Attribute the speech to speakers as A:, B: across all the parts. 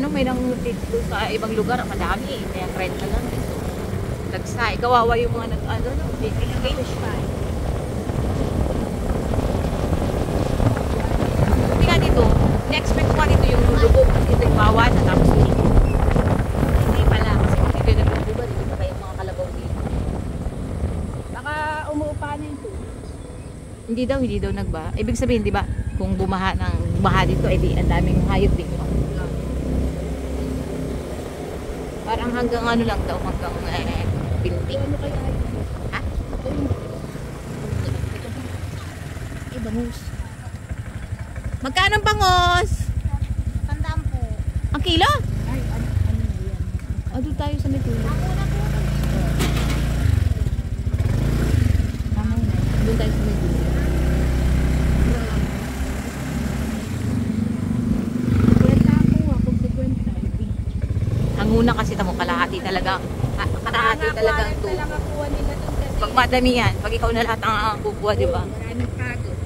A: ano, may nang dito sa ibang lugar, madami eh. Kaya renta lang. Lagsay. Kawawa yung mga nag-ano, fish pa. Hindi nga dito, na-expect ko dito yung lubog. Dito yung bawan na tapos dito. Hindi pala. Kasi dito yung naglubugan. Dito pa kayong mga kalabaw dito.
B: Baka umuupa na yung tubig.
A: Hindi daw nagba. Ibig sabihin, di ba? Kung bumaha dito, edi ang daming hayop dito. Parang hanggang ano lang daw, hanggang binti.
B: Ano kaya yun?
A: Ha?
B: Bangus.
A: Magkano ang bangos?
B: Tandaan po.
A: Ang kilo?
B: Ay, ano yan?
A: Doon tayo sa Mitulo. Doon tayo sa Mitulo. Hanguna kasi tamo kalahati talaga. Kalahati talaga ang tubo. Pag madami yan, pag ikaw na lahat ang kukuha, di ba?
B: Maraming pagod.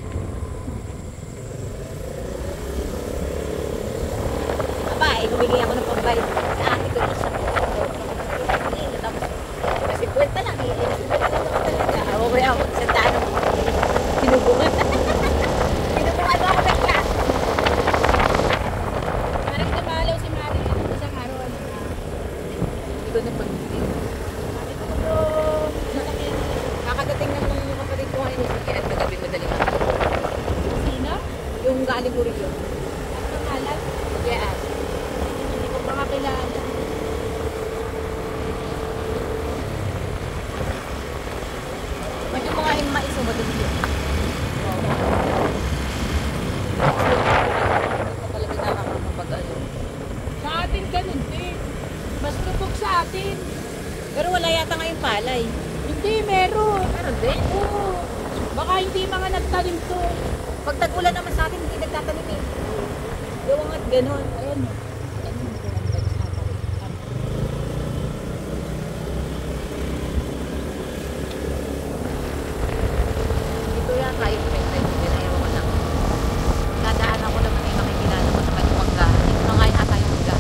A: Aba, humigay ako ng pambayad. Ito na sa kasi kwenta lang. Okay ako. Sa tanong. Sinubukan. Sinubukan ako ng class.
B: Parang tumalaw si Mari isang araw.
A: Hindi ko na pag-ibig. Kakadating ng mga kapatid ko ngayon. Kaya nagabi madaling ako.
B: Sino?
A: Yung galing ko rin yun.
B: Ang pangalan?
A: Yeah.
B: Hindi ko pa kakilala.
A: Medyo mga yung mais o madali yun. Talaga nakakapag-ano.
B: Sa atin ganun din. Mas lubog sa atin.
A: Pero wala yata ngayong palay.
B: Hindi, meron.
A: Meron din.
B: Oo. Baka hindi mga nagtanim to.
A: Pag tag-ulan naman sa atin, hindi nagtatanim eh. Yung at ganun.
B: Ayan o.
A: Dito yan, tayo pinayaw ko lang. Dadaanan ko naman yung makikilala ko naman yung mangga. Mga nga yata yung mangga.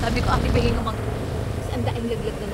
A: Sabi ko, bigay ko mangga. Kasi ang daing laglag na